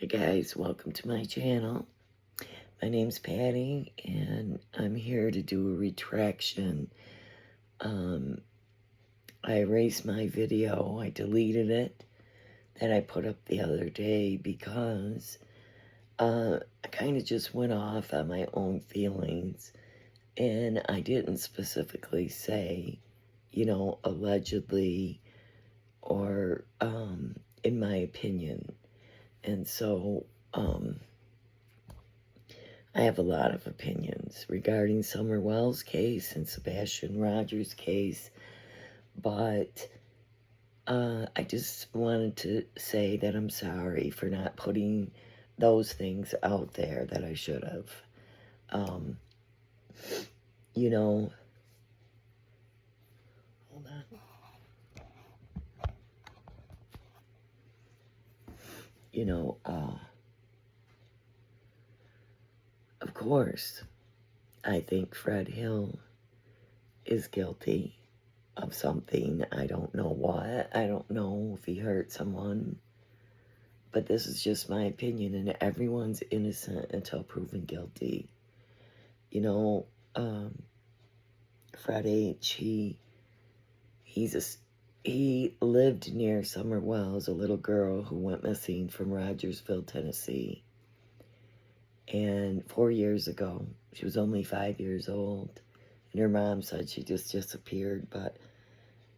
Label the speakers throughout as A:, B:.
A: Hi guys, welcome to my channel. My name's Patty and I'm here to do a retraction. I erased my video, I deleted it, that I put up the other day because I kind of just went off on my own feelings and I didn't specifically say, allegedly or in my opinion. And so, I have a lot of opinions regarding Summer Wells' case and Sebastian Rogers' case, but I just wanted to say that I'm sorry for not putting those things out there that I should have. Um, you know, hold on. You know, of course, I think Fred Hill is guilty of something. I don't know what. I don't know if he hurt someone. But this is just my opinion, and everyone's innocent until proven guilty. You know, Fred H., he lived near Summer Wells, a little girl who went missing from Rogersville, Tennessee. And 4 years ago, she was only 5 years old, and her mom said she just disappeared. But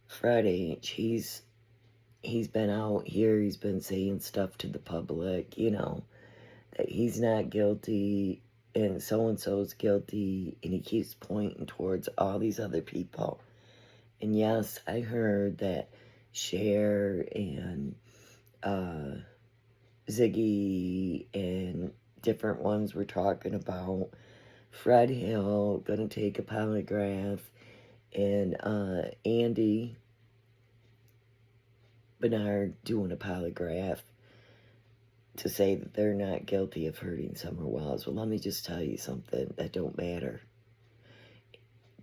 A: Fred H., he's been out here, he's been saying stuff to the public, that he's not guilty and so-and-so's guilty, and he keeps pointing towards all these other people. And yes, I heard that Cher and Ziggy and different ones were talking about Fred Hill gonna take a polygraph, and Andy Bernard doing a polygraph to say that they're not guilty of hurting Summer Wells. Well, let me just tell you something that don't matter.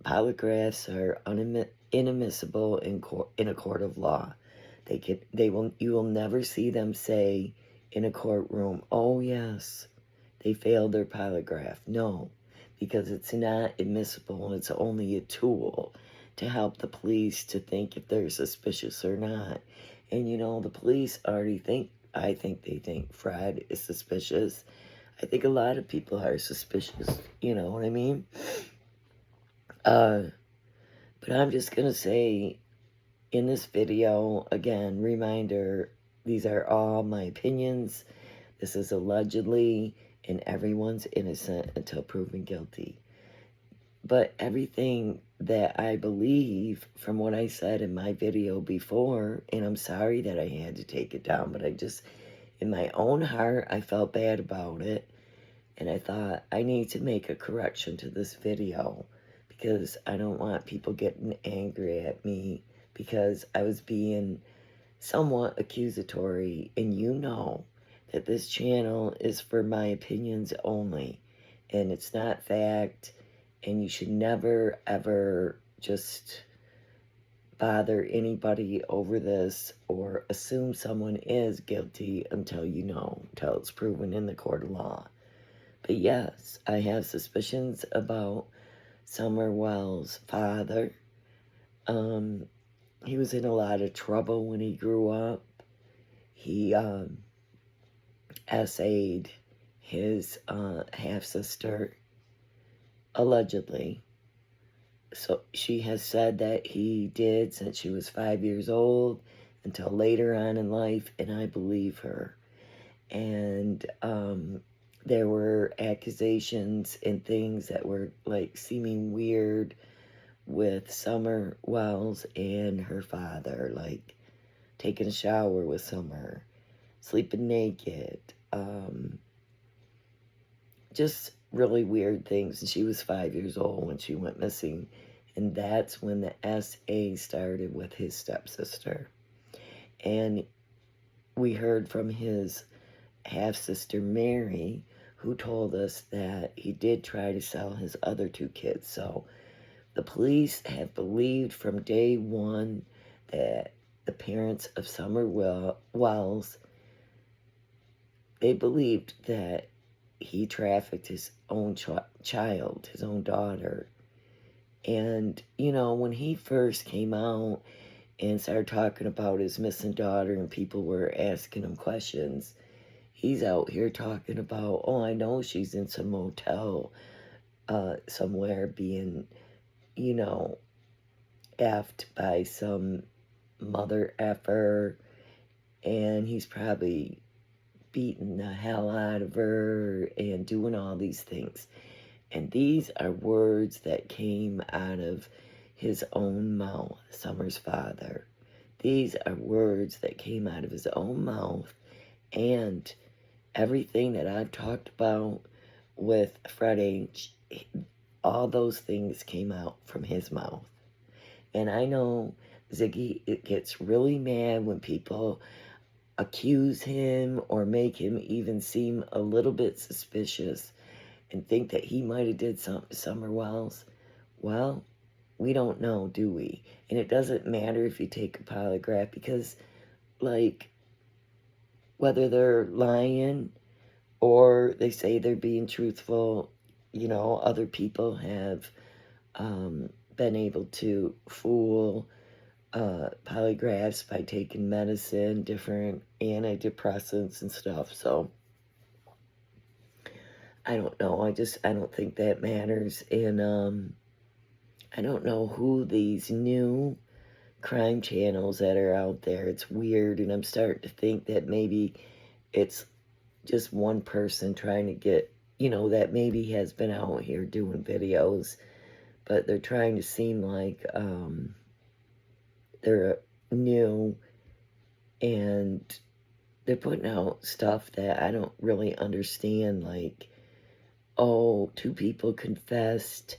A: Polygraphs are inadmissible in a court of law. You will never see them say in a courtroom, "Oh yes, they failed their polygraph." No, because it's not admissible. It's only a tool to help the police to think if they're suspicious or not. And the police already I think they think Fred is suspicious. I think a lot of people are suspicious, you know what I mean? But I'm just going to say in this video, again, reminder, these are all my opinions. This is allegedly, and everyone's innocent until proven guilty. But everything that I believe from what I said in my video before, and I'm sorry that I had to take it down, but in my own heart, I felt bad about it. And I thought, I need to make a correction to this video because I don't want people getting angry at me because I was being somewhat accusatory. And that this channel is for my opinions only. And it's not fact. And you should never, ever just bother anybody over this or assume someone is guilty until until it's proven in the court of law. But yes, I have suspicions about Summer Wells' father. He was in a lot of trouble when he grew up. He essayed his half-sister, allegedly. So she has said that he did since she was 5 years old until later on in life, and I believe her. And there were accusations and things that were like seeming weird with Summer Wells and her father, like taking a shower with Summer, sleeping naked, just really weird things. And she was 5 years old when she went missing. And that's when the SA started with his stepsister. And we heard from his half-sister Mary, who told us that he did try to sell his other 2 kids. So the police have believed from day one that the parents of Summer Wells they believed that he trafficked his own child, his own daughter. And, you know, when he first came out and started talking about his missing daughter and people were asking him questions, he's out here talking about, oh, I know she's in some motel somewhere being, you know, effed by some mother effer, and he's probably beating the hell out of her and doing all these things. And these are words that came out of his own mouth, Summer's father. These are words that came out of his own mouth, and everything that I've talked about with Fred H., all those things came out from his mouth. And I know Ziggy gets really mad when people accuse him or make him even seem a little bit suspicious and think that he might have did something to Summer Wells. Well, we don't know, do we? And it doesn't matter if you take a polygraph because, like, whether they're lying or they say they're being truthful, you know, other people have been able to fool polygraphs by taking medicine, different antidepressants and stuff. So I don't know. I don't think that matters. And I don't know who these new crime channels that are out there. It's weird, and I'm starting to think that maybe it's just one person trying to get, you know, that maybe has been out here doing videos, but they're trying to seem like they're new, and they're putting out stuff that I don't really understand, like, oh, two people confessed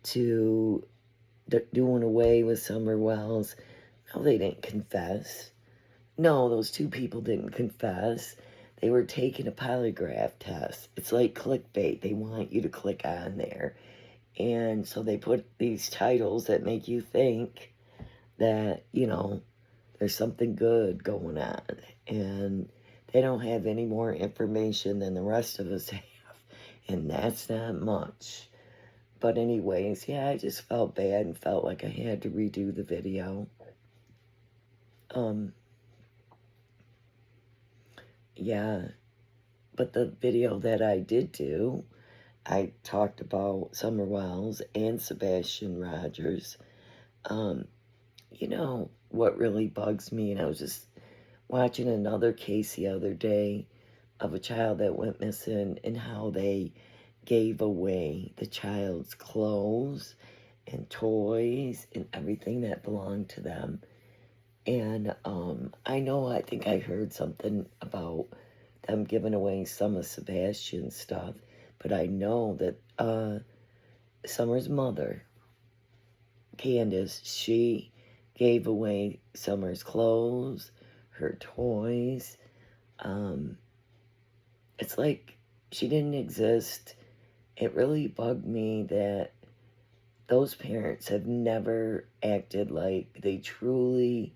A: to doing away with Summer Wells. No, they didn't confess. No, those two people didn't confess. They were taking a polygraph test. It's like clickbait. They want you to click on there. And so they put these titles that make you think that, you know, there's something good going on. And they don't have any more information than the rest of us have. And that's not much. But anyways, yeah, I just felt bad and felt like I had to redo the video. Yeah, but the video that I did do, I talked about Summer Wells and Sebastian Rogers. You know, what really bugs me, and I was just watching another case the other day of a child that went missing and how they gave away the child's clothes and toys and everything that belonged to them. And I think I heard something about them giving away some of Sebastian's stuff, but I know that Summer's mother, Candace, she gave away Summer's clothes, her toys. It's like she didn't exist. It really bugged me that those parents have never acted like they truly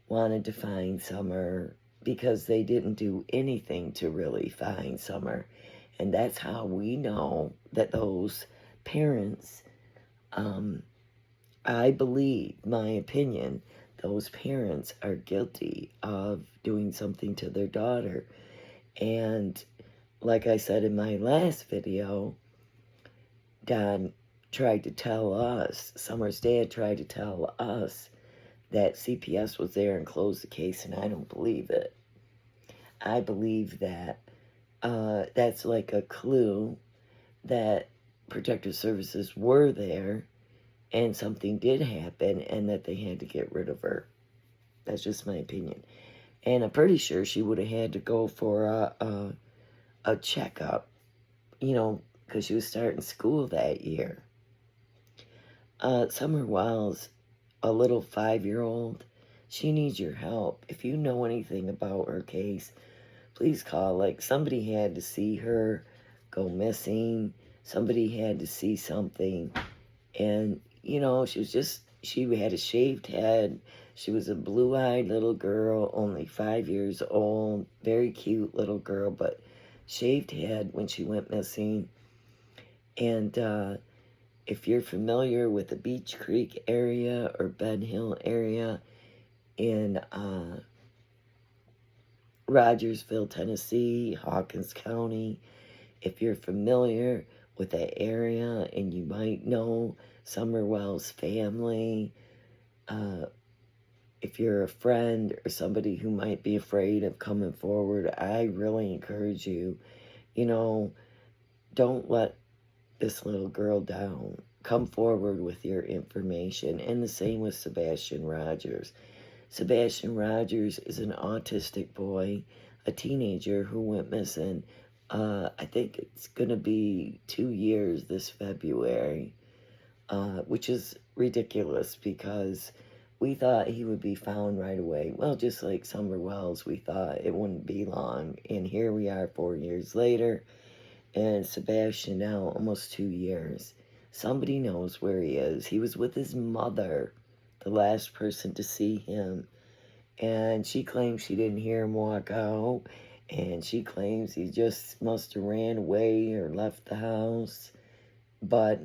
A: wanted to find Summer, because they didn't do anything to really find Summer. And that's how we know that those parents, I believe, my opinion, those parents are guilty of doing something to their daughter. And like I said in my last video, Don tried to tell us, Summer's dad tried to tell us that CPS was there and closed the case, and I don't believe it. I believe that that's like a clue that Protective Services were there and something did happen and that they had to get rid of her. That's just my opinion. And I'm pretty sure she would have had to go for a checkup, you know, because she was starting school that year. Summer Wells, a little 5-year-old, she needs your help. If you know anything about her case, please call. Like, somebody had to see her go missing. Somebody had to see something. And, you know, she had a shaved head. She was a blue-eyed little girl, only 5 years old, very cute little girl, but shaved head when she went missing. And if you're familiar with the Beach Creek area or Ben Hill area in Rogersville, Tennessee, Hawkins County, if you're familiar with that area and you might know Summerwell's family, if you're a friend or somebody who might be afraid of coming forward, I really encourage you, don't let this little girl down. Come forward with your information. And the same with Sebastian Rogers. Sebastian Rogers is an autistic boy, a teenager who went missing. I think it's going to be 2 years this February, which is ridiculous because we thought he would be found right away. Well, just like Summer Wells, we thought it wouldn't be long. And here we are 4 years later, and Sebastian now almost 2 years. Somebody knows where he is. He was with his mother, the last person to see him. And she claims she didn't hear him walk out. And she claims he just must have ran away or left the house. But,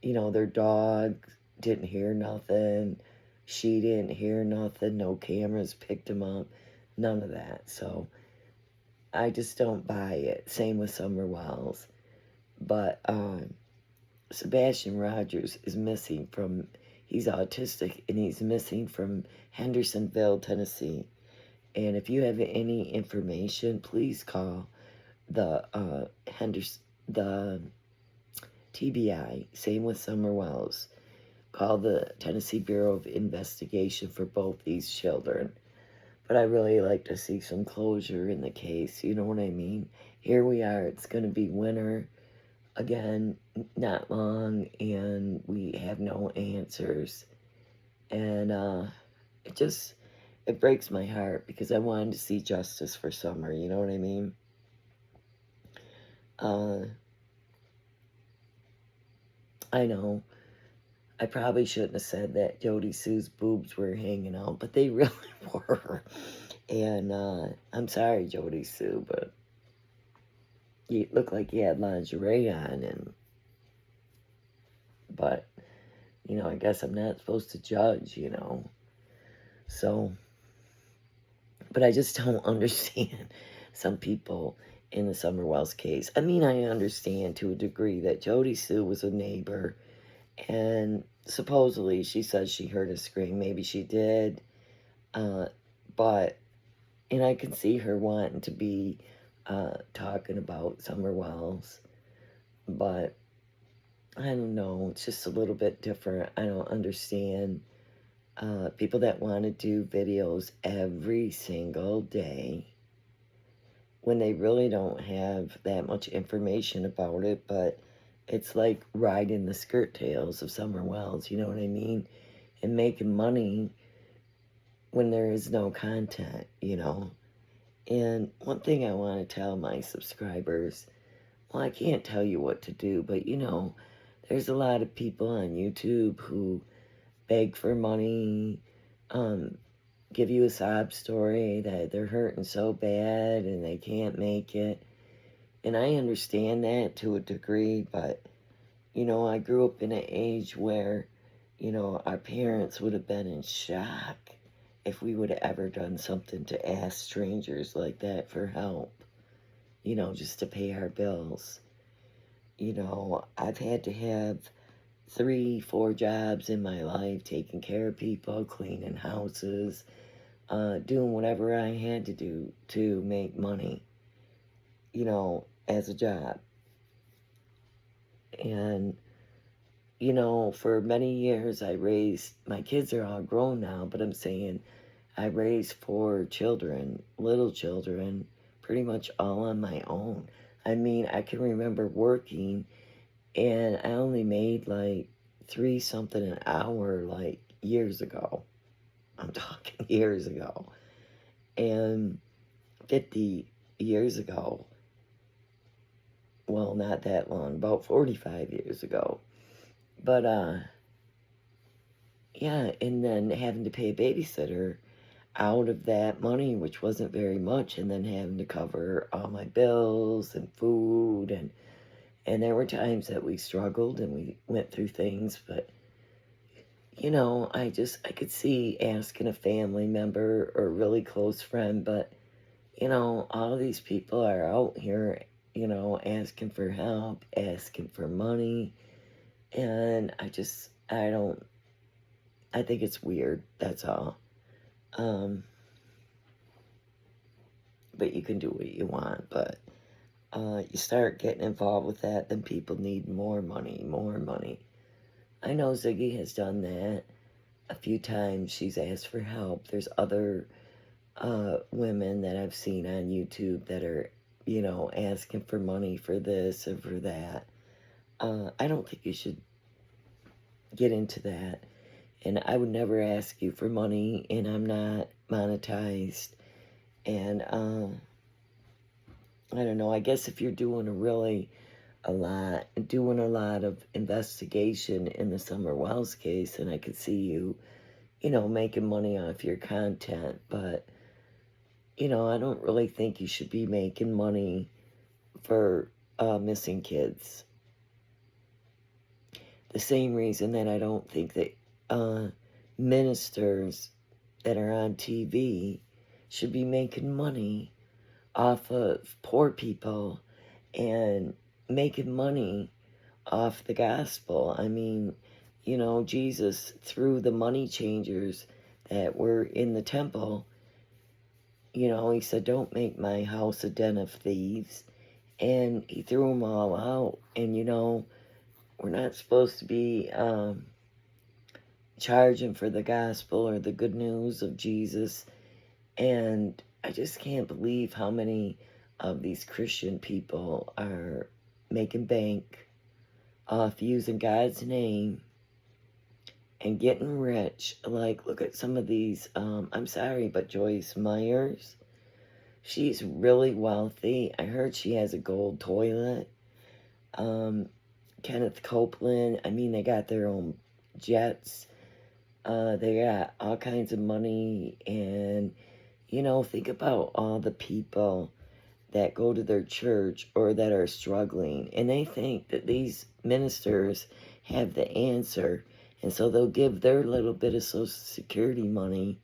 A: their dog didn't hear nothing. She didn't hear nothing. No cameras picked him up. None of that. So I just don't buy it. Same with Summer Wells. But Sebastian Rogers is missing from, he's autistic, and he's missing from Hendersonville, Tennessee. And if you have any information, please call the TBI. Same with Summer Wells. Call the Tennessee Bureau of Investigation for both these children. But I really like to see some closure in the case. You know what I mean? Here we are. It's going to be winter again, not long, and we have no answers. And it breaks my heart because I wanted to see justice for Summer. You know what I mean? I know. I probably shouldn't have said that Jody Sue's boobs were hanging out, but they really were. And I'm sorry, Jody Sue, but you looked like you had lingerie on, but I guess I'm not supposed to judge, So, but I just don't understand some people in the Summer Wells case. I mean, I understand to a degree that Jody Sue was a neighbor, and supposedly she said she heard a scream. Maybe she did, but, and I can see her wanting to be talking about Summer Wells, but I don't know, it's just a little bit different. I don't understand people that want to do videos every single day when they really don't have that much information about it, but it's like riding the skirt tails of Summer Wells, you know what I mean? And making money when there is no content, And one thing I want to tell my subscribers, well, I can't tell you what to do, but there's a lot of people on YouTube who beg for money, give you a sob story that they're hurting so bad and they can't make it. And I understand that to a degree, but, I grew up in an age where, our parents would have been in shock if we would have ever done something to ask strangers like that for help, just to pay our bills. I've had to have 3, 4 jobs in my life, taking care of people, cleaning houses, doing whatever I had to do to make money, as a job. And, for many years I raised, my kids are all grown now, but I'm saying I raised 4 children, little children, pretty much all on my own. I mean, I can remember working, and I only made like 3 something an hour, like years ago. I'm talking years ago. And 50 years ago, well, not that long, about 45 years ago. But, yeah, and then having to pay a babysitter out of that money, which wasn't very much, and then having to cover all my bills and food, and there were times that we struggled and we went through things, but I could see asking a family member or a really close friend, but all these people are out here, asking for help, asking for money, and I think it's weird, that's all. But you can do what you want, but you start getting involved with that, then people need more money, more money. I know Ziggy has done that a few times. She's asked for help. There's other women that I've seen on YouTube that are, asking for money for this or for that. I don't think you should get into that. And I would never ask you for money, and I'm not monetized. And I don't know, I guess if you're doing doing a lot of investigation in the Summer Wells case, and I could see you, making money off your content, but, I don't really think you should be making money for missing kids. The same reason that I don't think that ministers that are on TV should be making money off of poor people and making money off the gospel. I mean, Jesus, through the money changers that were in the temple, he said, don't make my house a den of thieves. And he threw them all out. And, we're not supposed to be charging for the gospel or the good news of Jesus. And I just can't believe how many of these Christian people are making bank off using God's name and getting rich. Like, look at some of these, I'm sorry, but Joyce Myers, she's really wealthy. I heard she has a gold toilet. Kenneth Copeland, I mean, they got their own jets. They got all kinds of money. And, think about all the people that go to their church or that are struggling. And they think that these ministers have the answer. And so they'll give their little bit of Social Security money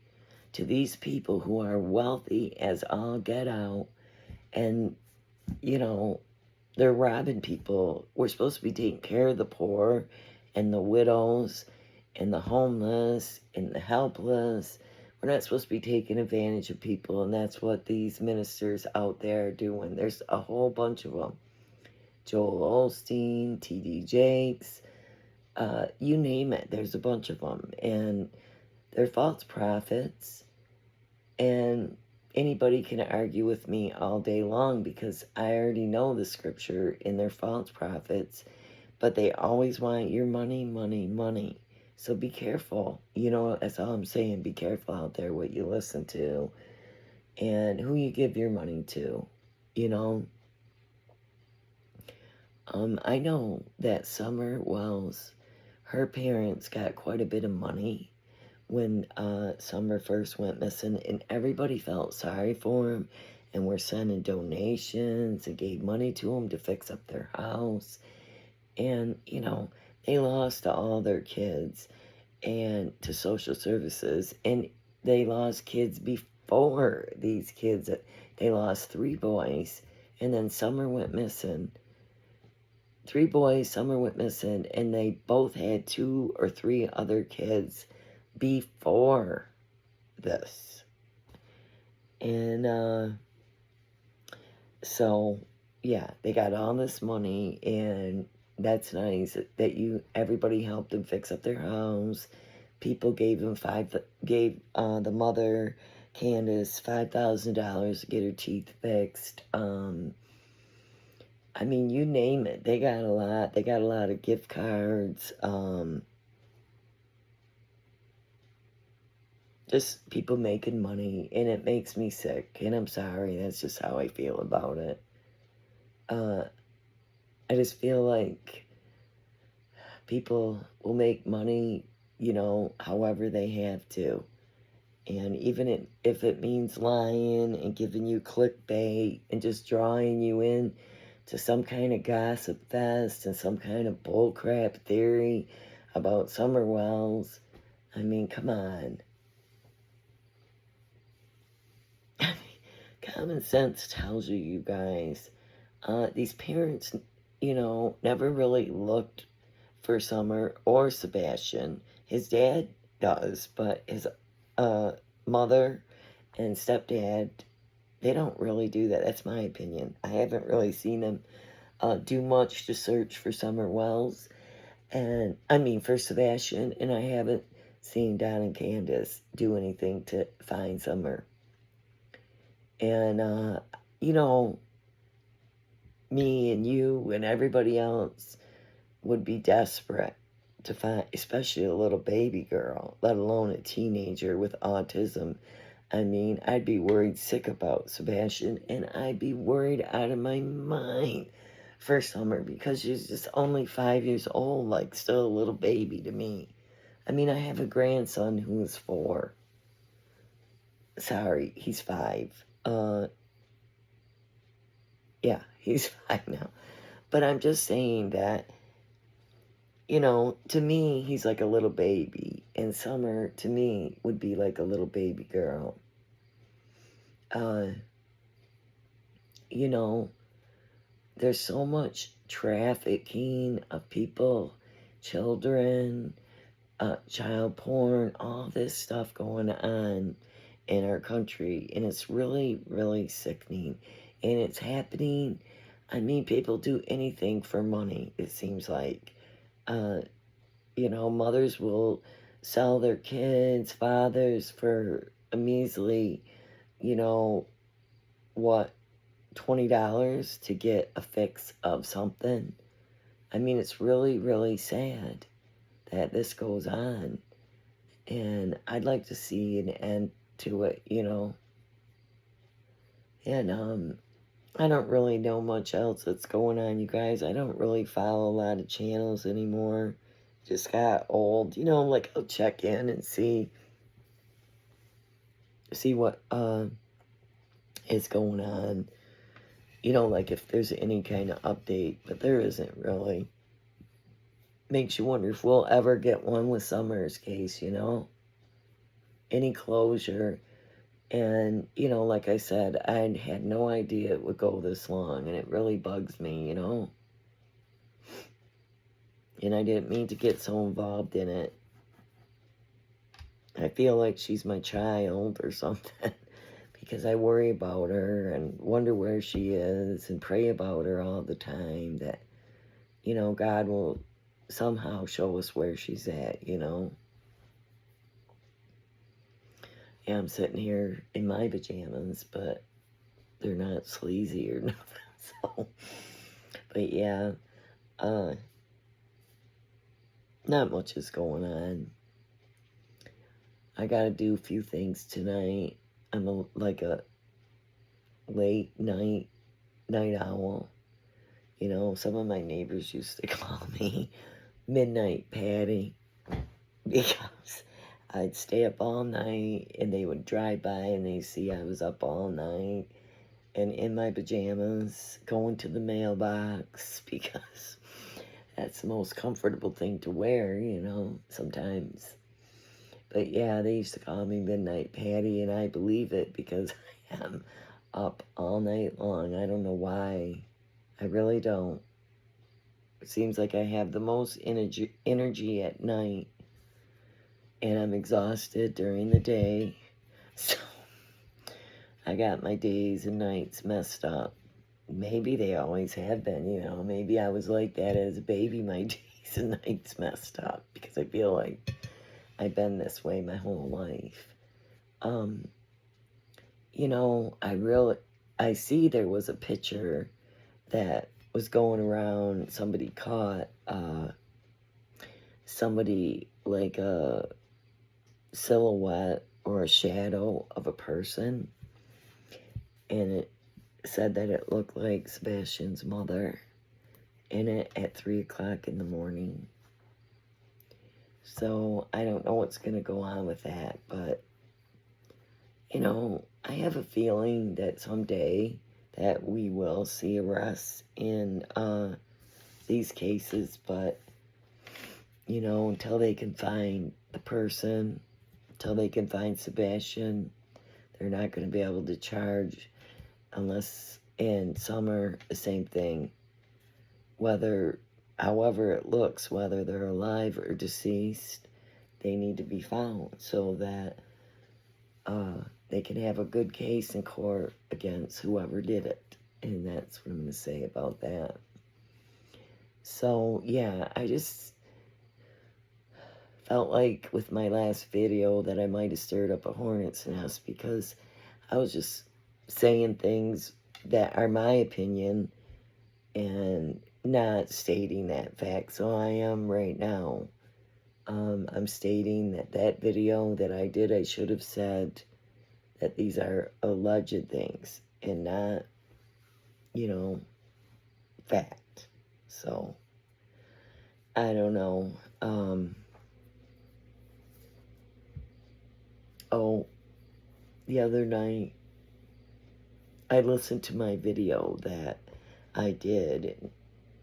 A: to these people who are wealthy as all get out. And, they're robbing people. We're supposed to be taking care of the poor and the widows and the homeless and the helpless. We're not supposed to be taking advantage of people, and that's what these ministers out there are doing. There's a whole bunch of them. Joel Osteen, T.D. Jakes, you name it. There's a bunch of them, and they're false prophets. And anybody can argue with me all day long because I already know the scripture in their false prophets, but they always want your money, money, money. So be careful. That's all I'm saying. Be careful out there what you listen to and who you give your money to. I know that Summer Wells, her parents got quite a bit of money when Summer first went missing, and everybody felt sorry for him and were sending donations and gave money to him to fix up their house. And, they lost all their kids and to social services, and they lost kids before these kids. They lost 3 boys, and then Summer went missing. 3 boys, Summer went missing, and they both had 2 or 3 other kids before this. And so yeah, they got all this money, and that's nice that everybody helped them fix up their house. People gave the mother Candace $5,000 to get her teeth fixed. I mean, you name it, they got a lot. They got a lot of gift cards. Just people making money, and it makes me sick, and I'm sorry, that's just how I feel about it. I just feel like people will make money, however they have to. And even if it means lying and giving you clickbait and just drawing you in to some kind of gossip fest and some kind of bullcrap theory about summer wells, I mean, come on. Common sense tells you guys, these parents, never really looked for Summer or Sebastian. His dad does, but his mother and stepdad, they don't really do that. That's my opinion. I haven't really seen them do much to search for Summer Wells, and I mean for Sebastian, and I haven't seen Don and Candace do anything to find Summer. And me and you and everybody else would be desperate to find, especially a little baby girl, let alone a teenager with autism. I mean, I'd be worried sick about Sebastian, and I'd be worried out of my mind for Summer because she's just only 5 years old, like still a little baby to me. I mean, I have a grandson who is 4. Sorry, he's 5. Yeah, he's 5 now. But I'm just saying that, to me, he's like a little baby. And Summer, to me, would be like a little baby girl. There's so much trafficking of people, children, child porn, all this stuff going on in our country. And it's really, really sickening. And it's happening. I mean, people do anything for money, it seems like. Mothers will sell their kids, fathers, for a measly, $20 to get a fix of something. I mean, it's really, really sad that this goes on. And I'd like to see an end to it, And, I don't really know much else that's going on, you guys. I don't really follow a lot of channels anymore. Just got old. Like I'll check in and see what is going on. Like if there's any kind of update, but there isn't really. Makes you wonder if we'll ever get one with Summer's case, Any closure. And, like I said, I had no idea it would go this long, and it really bugs me, And I didn't mean to get so involved in it. I feel like she's my child or something, because I worry about her and wonder where she is and pray about her all the time that, God will somehow show us where she's at, Yeah, I'm sitting here in my pajamas, but they're not sleazy or nothing, so, but yeah, not much is going on. I gotta do a few things tonight. I'm like a late night owl. Some of my neighbors used to call me Midnight Patty because I'd stay up all night, and they would drive by and they see I was up all night and in my pajamas going to the mailbox because that's the most comfortable thing to wear, sometimes. But yeah, they used to call me Midnight Patty, and I believe it because I am up all night long. I don't know why. I really don't. It seems like I have the most energy at night, and I'm exhausted during the day. So I got my days and nights messed up. Maybe they always have been, Maybe I was like that as a baby, my days and nights messed up, because I feel like I've been this way my whole life. I see there was a picture that was going around. Somebody caught somebody like a silhouette or a shadow of a person, and it said that it looked like Sebastian's mother in it at 3 o'clock in the morning. So I don't know what's going to go on with that, but, you know, I have a feeling that someday that we will see arrests in these cases, but, you know, until they can find the person, until they can find Sebastian, they're not going to be able to charge unless, and some are the same thing, whether, however it looks, whether they're alive or deceased, they need to be found so that they can have a good case in court against whoever did it. And that's what I'm going to say about that. So, yeah, I just felt like with my last video that I might have stirred up a hornet's nest because I was just saying things that are my opinion and not stating that fact. So I am right now. I'm stating that that video that I did, I should have said that these are alleged things and not, you know, fact. So, I don't know. Oh, the other night, I listened to my video that I did.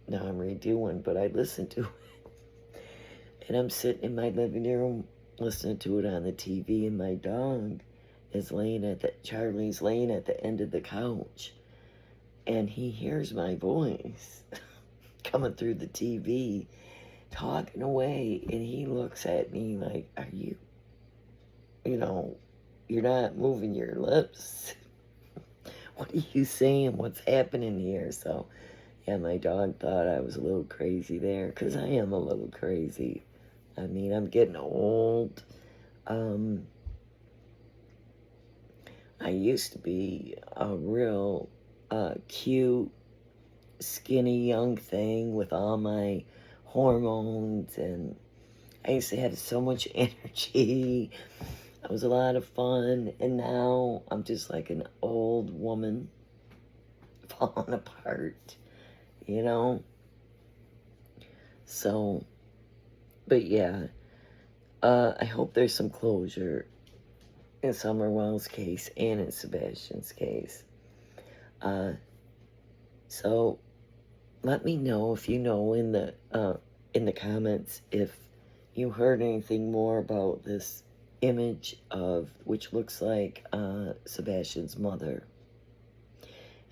A: Now I'm redoing, but I listened to it. And I'm sitting in my living room listening to it on the TV, and my dog is laying Charlie's laying at the end of the couch. And he hears my voice coming through the TV, talking away. And he looks at me like, are you, you're not moving your lips. What are you saying? What's happening here? So, yeah, my dog thought I was a little crazy there, because I am a little crazy. I mean, I'm getting old. I used to be a real cute, skinny young thing with all my hormones, and I used to have so much energy. It was a lot of fun, and now I'm just like an old woman falling apart, you know? So, but yeah, I hope there's some closure in Summer Wells' case and in Sebastian's case. So let me know if you know in the comments if you heard anything more about this image of which looks like Sebastian's mother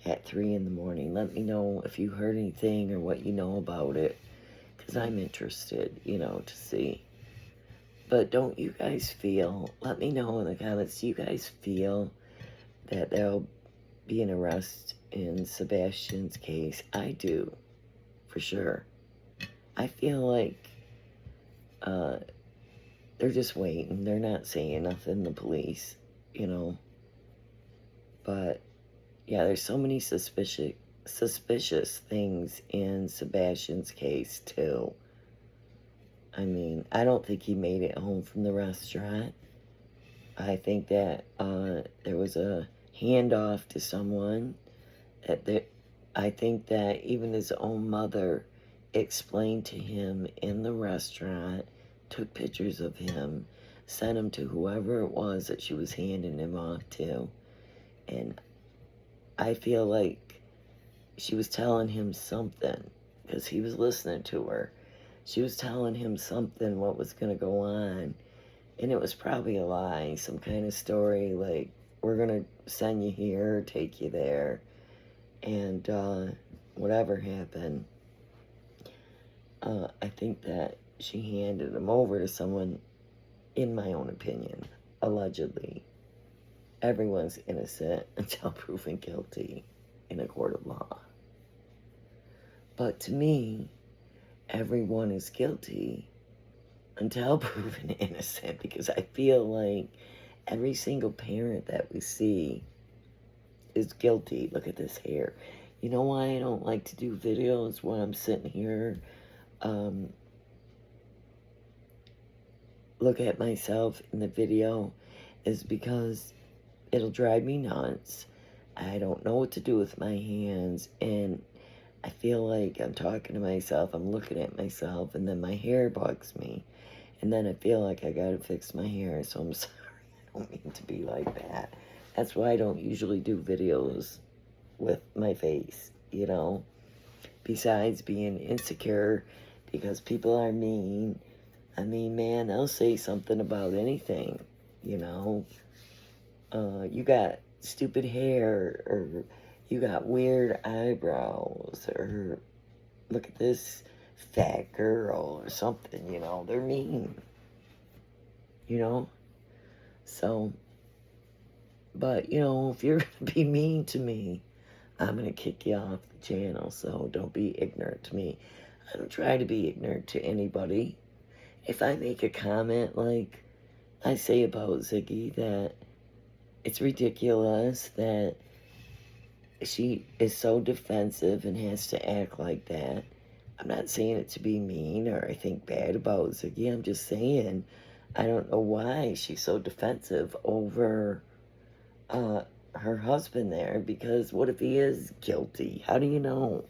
A: at 3 in the morning. Let me know if you heard anything or what you know about it, because I'm interested, to see. But don't you guys feel, let me know in the comments, do you guys feel that there'll be an arrest in Sebastian's case? I do, for sure. I feel like they're just waiting. They're not saying nothing, the police, But, yeah, there's so many suspicious things in Sebastian's case, too. I mean, I don't think he made it home from the restaurant. I think that there was a handoff to someone. I think that even his own mother explained to him in the restaurant, took pictures of him, sent him to whoever it was that she was handing him off to. And I feel like she was telling him something, because he was listening to her. She was telling him something, what was going to go on. And it was probably a lie, some kind of story like, we're going to send you here, take you there. And whatever happened, I think that she handed him over to someone, in my own opinion, allegedly. Everyone's innocent until proven guilty in a court of law. But to me, everyone is guilty until proven innocent, because I feel like every single parent that we see is guilty. Look at this hair. You know why I don't like to do videos when I'm sitting here? Look at myself in the video, is because it'll drive me nuts. I don't know what to do with my hands, and I feel like I'm talking to myself, I'm looking at myself, and then my hair bugs me. And then I feel like I gotta fix my hair, so I'm sorry. I don't mean to be like that. That's why I don't usually do videos with my face, you know? Besides being insecure because people are mean. I mean, man, they'll say something about anything, you know? You got stupid hair, or you got weird eyebrows, or look at this fat girl, or something, you know? They're mean, you know? So, but, you know, if you're gonna be mean to me, I'm gonna kick you off the channel, so don't be ignorant to me. I don't try to be ignorant to anybody. If I make a comment like I say about Ziggy, that it's ridiculous that she is so defensive and has to act like that, I'm not saying it to be mean or I think bad about Ziggy. I'm just saying I don't know why she's so defensive over her husband there, because what if he is guilty? How do you know?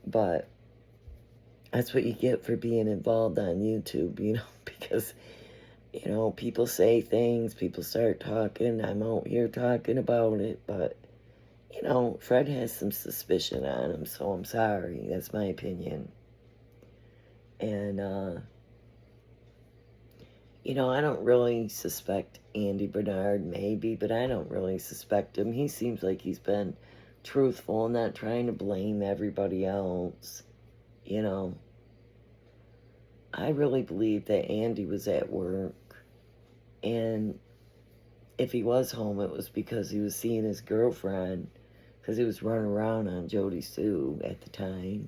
A: But that's what you get for being involved on YouTube, you know, because, you know, people say things, people start talking, I'm out here talking about it, but, you know, Fred has some suspicion on him, so I'm sorry, that's my opinion. And, you know, I don't really suspect Andy Bernard, maybe, but I don't really suspect him. He seems like he's been truthful, not trying to blame everybody else, you know. I really believe that Andy was at work, and if he was home, it was because he was seeing his girlfriend, because he was running around on Jody Sue at the time,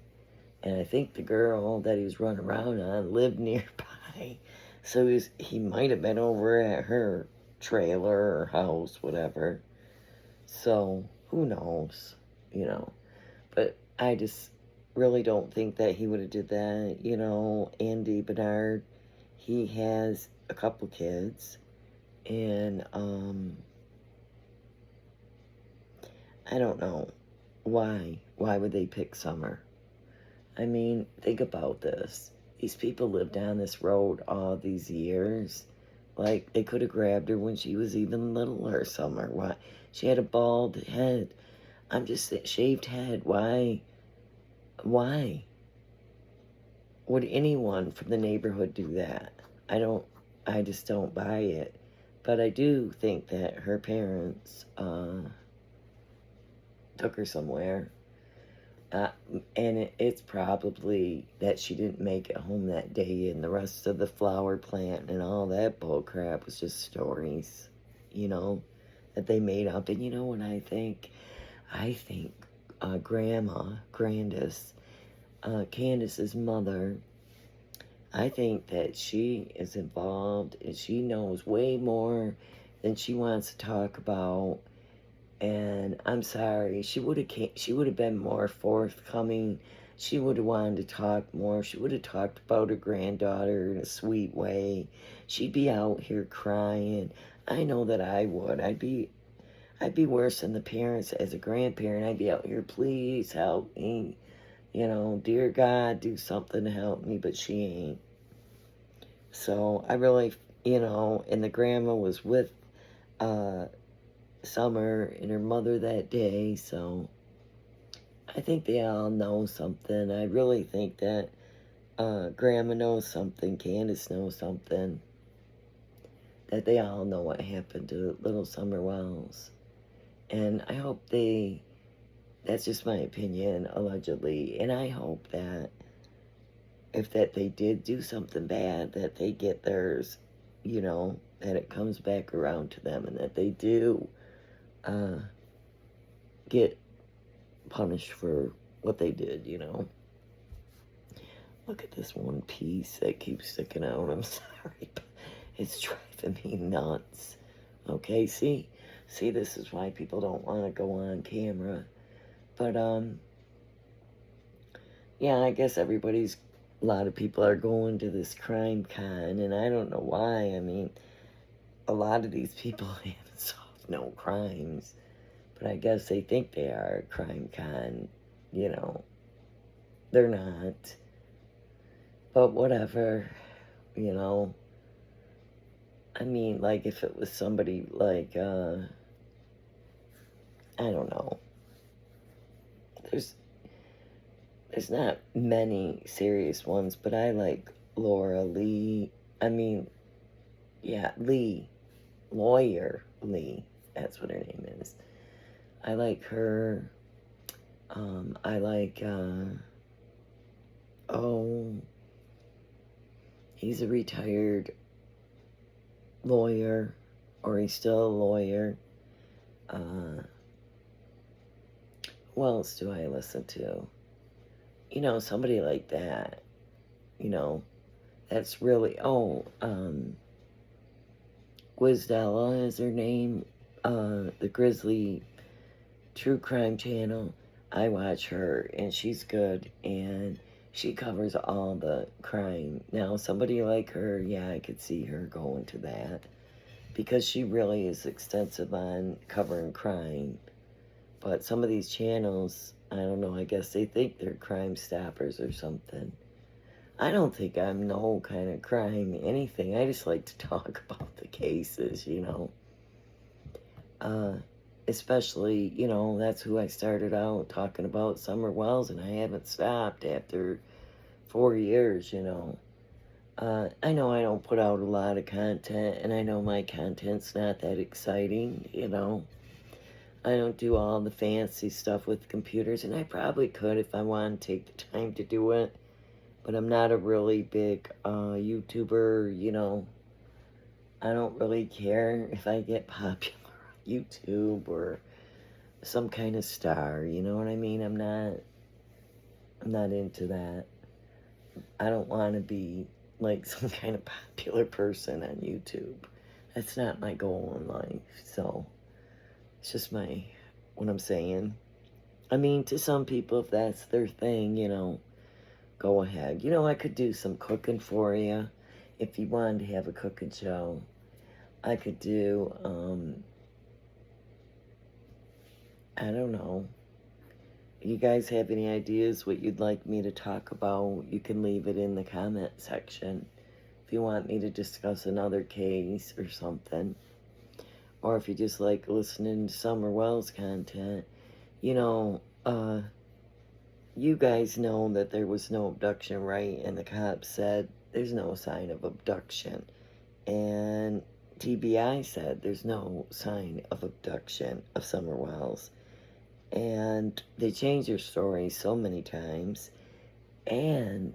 A: and I think the girl that he was running around on lived nearby, so he might have been over at her trailer or house, whatever, so who knows, you know, but I just really don't think that he would have did that, you know. Andy Bernard, he has a couple kids, and I don't know why would they pick Summer? I mean, think about this. These people lived down this road all these years. Like, they could have grabbed her when she was even littler, Summer. Why? She had a bald head. I'm just shaved head. Why would anyone from the neighborhood do that? I just don't buy it. But I do think that her parents took her somewhere. And it's probably that she didn't make it home that day, and the rest of the flower plant and all that bull crap was just stories, you know, that they made up. And you know what I think? I think Grandma, Grandis, Candace's mother, I think that she is involved and she knows way more than she wants to talk about. And I'm sorry, she would have been more forthcoming. She would have wanted to talk more. She would have talked about her granddaughter in a sweet way. She'd be out here crying. I know that I would. I'd be worse than the parents as a grandparent. I'd be out here, please help me. You know, dear God, do something to help me, but she ain't. So I really, you know, and the grandma was with Summer and her mother that day, so I think they all know something. I really think that Grandma knows something, Candace knows something, that they all know what happened to little Summer Wells. And I hope that's just my opinion, allegedly, and I hope that if they did do something bad, that they get theirs, you know, that it comes back around to them, and that they do get punished for what they did, you know. Look at this one piece that keeps sticking out. I'm sorry, but it's driving me nuts. Okay, see, this is why people don't want to go on camera. But yeah, I guess a lot of people are going to this crime con, and I don't know why. I mean, a lot of these people haven't solved no crimes, but I guess they think they are a crime con, you know. They're not. But whatever. you know? I mean, like, if it was somebody like, I don't know. There's there's not many serious ones, but I like Laura Lee. I mean, yeah, Lee. Lawyer Lee. That's what her name is. I like her. I like, oh, he's a retired lawyer, or he's still a lawyer. Who else do I listen to? You know, somebody like that. You know, that's really, Gwizdella is her name. The Grizzly True Crime Channel. I watch her, and she's good, and she covers all the crime. Now, somebody like her, yeah, I could see her going to that, because she really is extensive on covering crime. But some of these channels, I don't know, I guess they think they're Crime Stoppers or something. I don't think I'm no kind of crime anything. I just like to talk about the cases, you know. Especially, you know, that's who I started out talking about, Summer Wells, and I haven't stopped after 4 years, you know. I know I don't put out a lot of content, and I know my content's not that exciting, you know. I don't do all the fancy stuff with computers, and I probably could if I wanted to take the time to do it. But I'm not a really big YouTuber, you know. I don't really care if I get popular on YouTube or some kind of star, you know what I mean? I'm not into that. I don't want to be like some kind of popular person on YouTube. That's not my goal in life. So it's just what I'm saying. I mean, to some people, if that's their thing, you know, go ahead. You know, I could do some cooking for you if you wanted to have a cooking show. I could do, I don't know. You guys have any ideas what you'd like me to talk about? You can leave it in the comment section if you want me to discuss another case or something. Or if you just like listening to Summer Wells content. You know, you guys know that there was no abduction, right? And the cops said there's no sign of abduction. And TBI said there's no sign of abduction of Summer Wells. And they changed their story so many times. And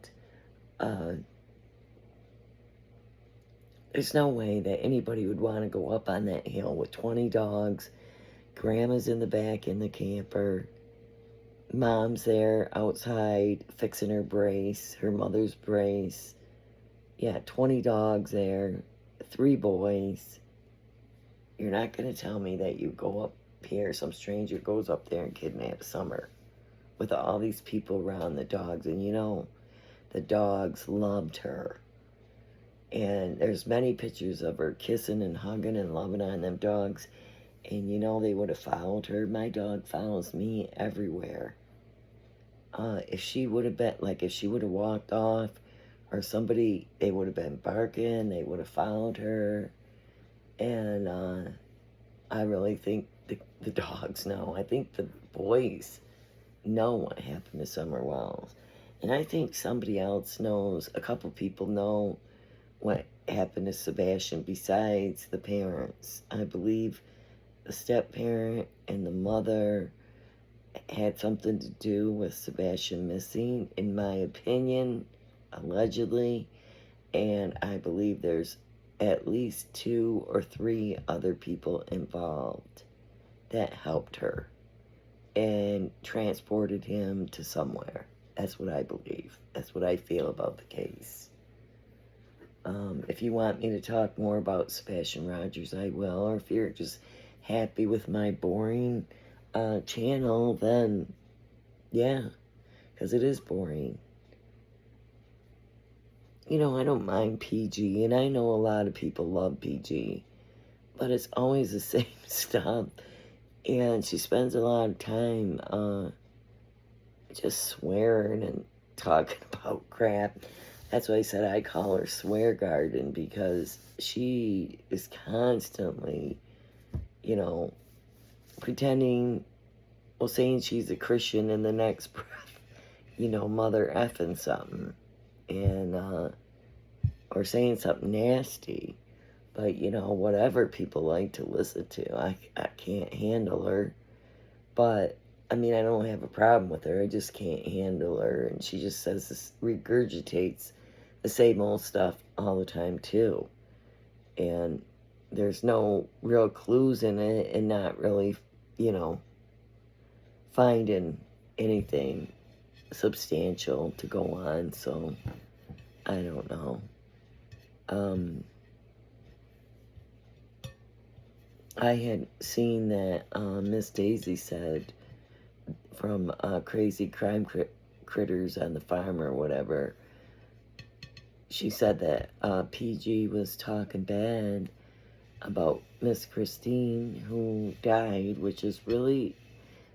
A: there's no way that anybody would want to go up on that hill with 20 dogs. Grandma's in the back in the camper. Mom's there outside fixing her brace, her mother's brace. Yeah, 20 dogs there, 3 boys. You're not going to tell me that you go up here, some stranger goes up there and kidnaps Summer with all these people around the dogs. And you know, the dogs loved her. And there's many pictures of her kissing and hugging and loving on them dogs. And you know, they would have followed her. My dog follows me everywhere. If she would have been, like, if she would have walked off, or somebody, they would have been barking, they would have followed her. And I really think the dogs know. I think the boys know what happened to Summer Wells. And I think somebody else knows, a couple people know what happened to Sebastian besides the parents. I believe the step-parent and the mother had something to do with Sebastian missing, in my opinion, allegedly. And I believe there's at least 2 or 3 other people involved that helped her and transported him to somewhere. That's what I believe. That's what I feel about the case. If you want me to talk more about Sebastian Rogers, I will. Or if you're just happy with my boring channel, then yeah, because it is boring. You know, I don't mind PG, and I know a lot of people love PG, but it's always the same stuff. And she spends a lot of time just swearing and talking about crap. That's why I said I call her Swear Garden, because she is constantly, you know, pretending, well, saying she's a Christian in the next breath, mother effing something, and, or saying something nasty. But, whatever people like to listen to, I can't handle her. But, I mean, I don't have a problem with her. I just can't handle her. And she just says this, regurgitates the same old stuff all the time, too. And there's no real clues in it, and not really, finding anything substantial to go on. So, I don't know. I had seen that Miss Daisy said from Crazy Crime Critters on the Farm or whatever, she said that PG was talking bad about Miss Christine, who died, which is really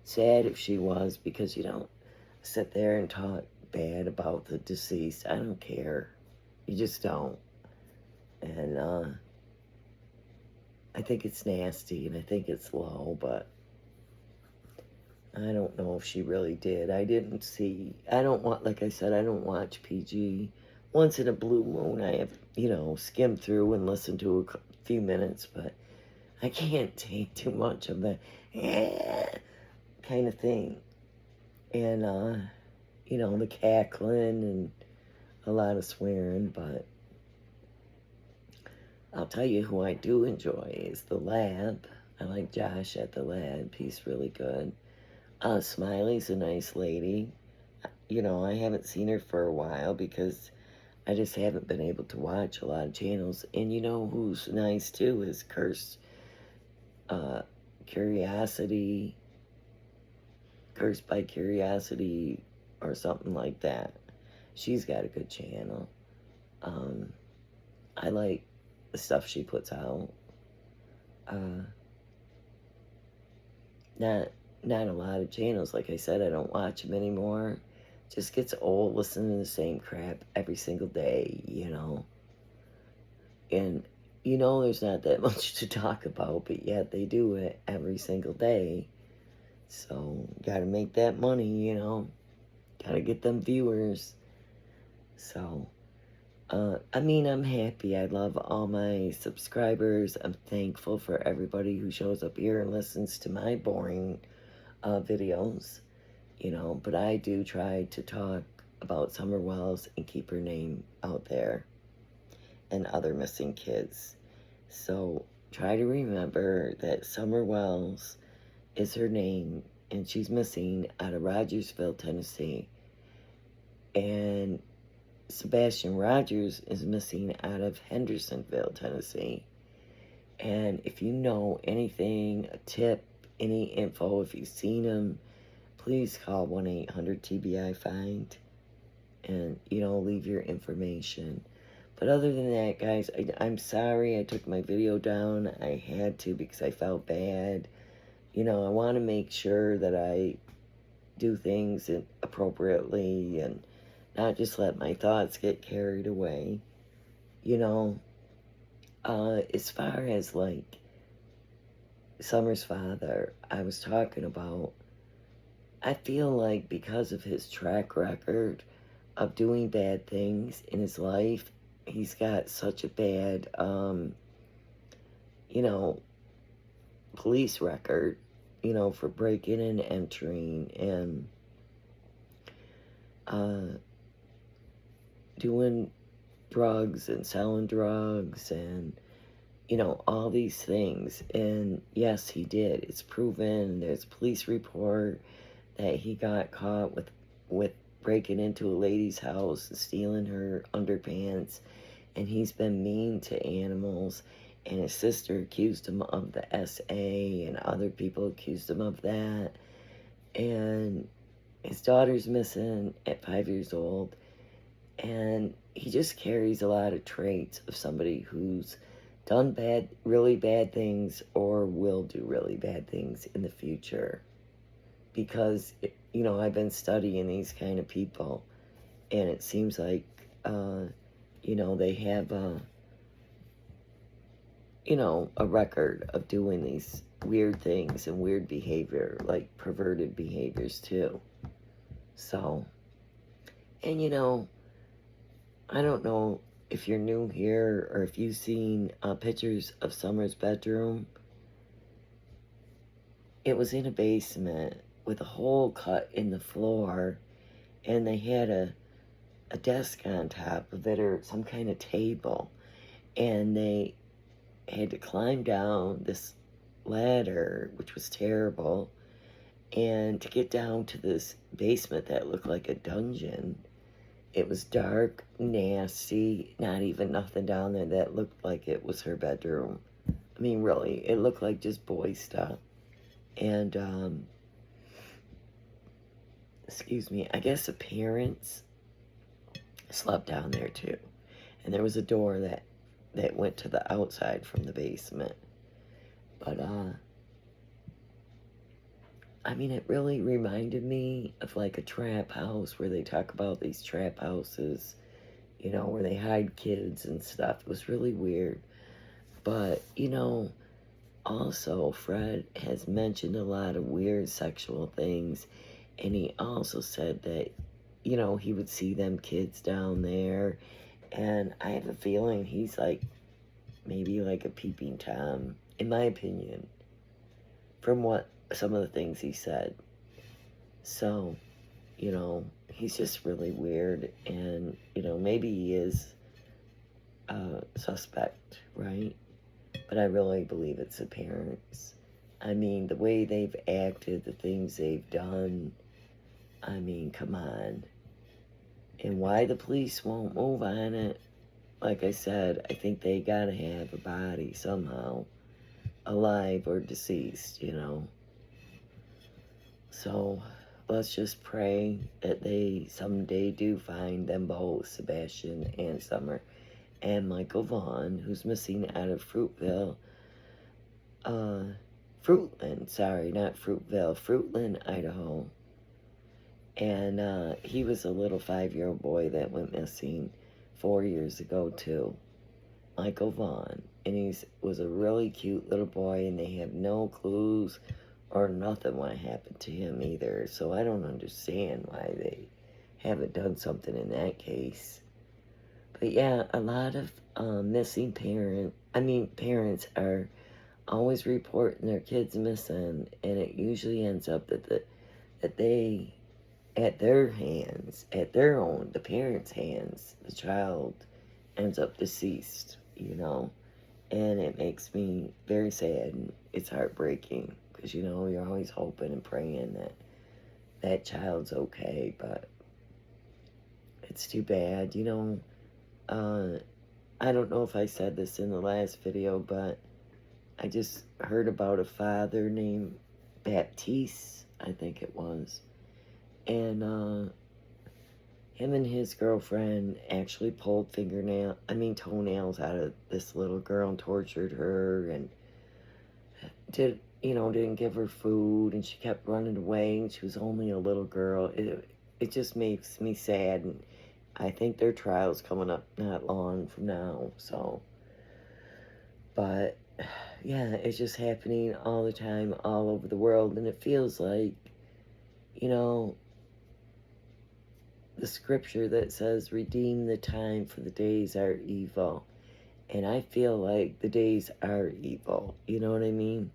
A: sad if she was, because you don't sit there and talk bad about the deceased. I don't care. You just don't. And I think it's nasty, and I think it's low, but I don't know if she really did. I don't want, like I said, I don't watch PG. Once in a blue moon, I have, skimmed through and listened to a few minutes, but I can't take too much of the kind of thing. And, the cackling and a lot of swearing, but I'll tell you who I do enjoy is the Lab. I like Josh at the Lab. He's really good. Smiley's a nice lady. I haven't seen her for a while because I just haven't been able to watch a lot of channels. And who's nice too is Curiosity, Cursed by Curiosity, or something like that. She's got a good channel. I like the stuff she puts out. Not a lot of channels. Like I said, I don't watch them anymore. Just gets old listening to the same crap every single day, And, there's not that much to talk about, but yet they do it every single day. So, gotta make that money, Gotta get them viewers. So, I'm happy. I love all my subscribers. I'm thankful for everybody who shows up here and listens to my boring videos, but I do try to talk about Summer Wells and keep her name out there and other missing kids. So try to remember that Summer Wells is her name, and she's missing out of Rogersville, Tennessee. And Sebastian Rogers is missing out of Hendersonville, Tennessee. And if you know anything, a tip, any info, if you've seen him, please call 1-800-TBI-FIND and, leave your information. But other than that, guys, I'm sorry I took my video down. I had to because I felt bad. I want to make sure that I do things appropriately and not just let my thoughts get carried away. As far as, like, Summer's father, I was talking about, I feel like because of his track record of doing bad things in his life, he's got such a bad, police record, for breaking and entering and doing drugs and selling drugs and, all these things. And yes, he did. It's proven. There's a police report that he got caught with breaking into a lady's house and stealing her underpants. And he's been mean to animals. And his sister accused him of the SA, and other people accused him of that. And his daughter's missing at 5 years old. And he just carries a lot of traits of somebody who's done really bad things, or will do really bad things in the future. Because, I've been studying these kind of people, and it seems like you know, they have you know, a record of doing these weird things and weird behavior, like perverted behaviors too. So, and you know, I don't know if you're new here or if you've seen pictures of Summer's bedroom. It was in a basement with a hole cut in the floor, and they had a desk on top of it or some kind of table, and they had to climb down this ladder, which was terrible, and to get down to this basement that looked like a dungeon. It was dark, nasty, not even nothing down there that looked like it was her bedroom. I mean, really, it looked like just boy stuff. And, excuse me, I guess the parents slept down there too. And there was a door that went to the outside from the basement. But, I mean, it really reminded me of like a trap house where they talk about these trap houses, you know, where they hide kids and stuff. It was really weird. But, you know, also Fred has mentioned a lot of weird sexual things. And he also said that, you know, he would see them kids down there. And I have a feeling he's like, maybe like a peeping Tom, in my opinion, from what some of the things he said. So, you know, he's just really weird, and, you know, maybe he is a suspect, right? But I really believe it's the parents. I mean, the way they've acted, the things they've done, I mean, come on. And why the police won't move on it, like I said, I think they gotta have a body somehow, alive or deceased, you know. So let's just pray that they someday do find them both, Sebastian and Summer, and Michael Vaughn, who's missing out of Fruitville, Fruitland, sorry, not Fruitville, Fruitland, Idaho. And he was a little 5-year-old boy that went missing 4 years ago too, Michael Vaughn. And he was a really cute little boy, and they have no clues or nothing what happened to him either. So I don't understand why they haven't done something in that case. But yeah, a lot of missing parents are always reporting their kids missing, and it usually ends up that they, at their hands, at their own, the parents' hands, the child ends up deceased, you know. And it makes me very sad, and it's heartbreaking. Because, you know, you're always hoping and praying that that child's okay, but it's too bad. You know, I don't know if I said this in the last video, but I just heard about a father named Baptiste, I think it was. And him and his girlfriend actually pulled toenails out of this little girl and tortured her, and didn't give her food, and she kept running away, and she was only a little girl. It just makes me sad, and I think their trial's coming up not long from now, so. But, yeah, it's just happening all the time, all over the world, and it feels like, you know, the scripture that says, redeem the time, for the days are evil. And I feel like the days are evil, you know what I mean?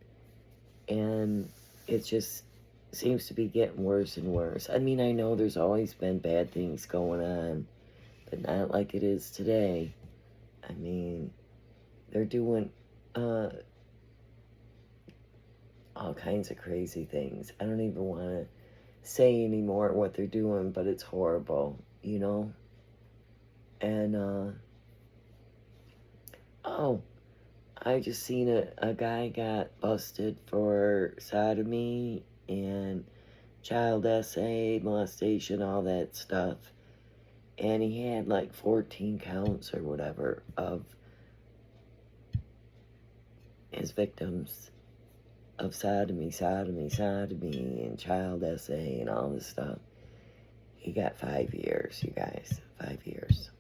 A: And it just seems to be getting worse and worse. I mean, I know there's always been bad things going on, but not like it is today. I mean, they're doing all kinds of crazy things. I don't even want to say anymore what they're doing, but it's horrible, you know? And, oh, I just seen a guy got busted for sodomy and child SA, molestation, all that stuff. And he had like 14 counts or whatever of his victims of sodomy, and child SA and all this stuff. He got 5 years, you guys. 5 years.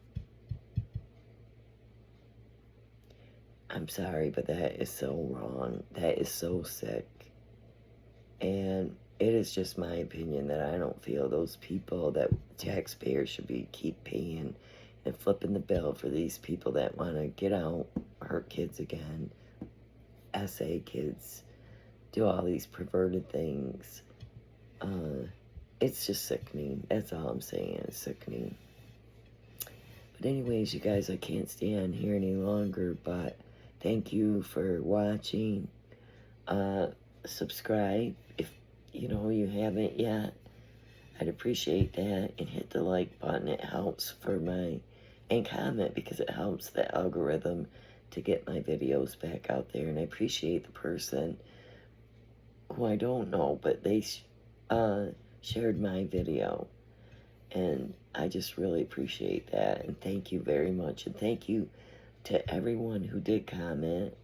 A: I'm sorry, but that is so wrong. That is so sick. And it is just my opinion that I don't feel those people that taxpayers should be keep paying and flipping the bill for these people that want to get out, hurt kids again, SA kids, do all these perverted things. It's just sickening. That's all I'm saying. It's sickening. But anyways, you guys, I can't stay on here any longer, but thank you for watching. Subscribe if you haven't yet. I'd appreciate that, and hit the like button. It helps for and comment, because it helps the algorithm to get my videos back out there. And I appreciate the person who I don't know, but they shared my video, and I just really appreciate that, and thank you very much. And thank you to everyone who did comment,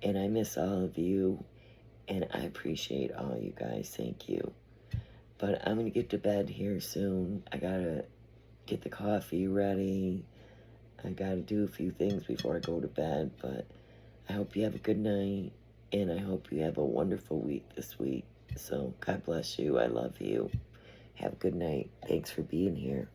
A: and I miss all of you, and I appreciate all you guys. Thank you. But I'm gonna get to bed here soon. I gotta get the coffee ready. I gotta do a few things before I go to bed. But I hope you have a good night, and I hope you have a wonderful week this week. So God bless you. I love you. Have a good night. Thanks for being here.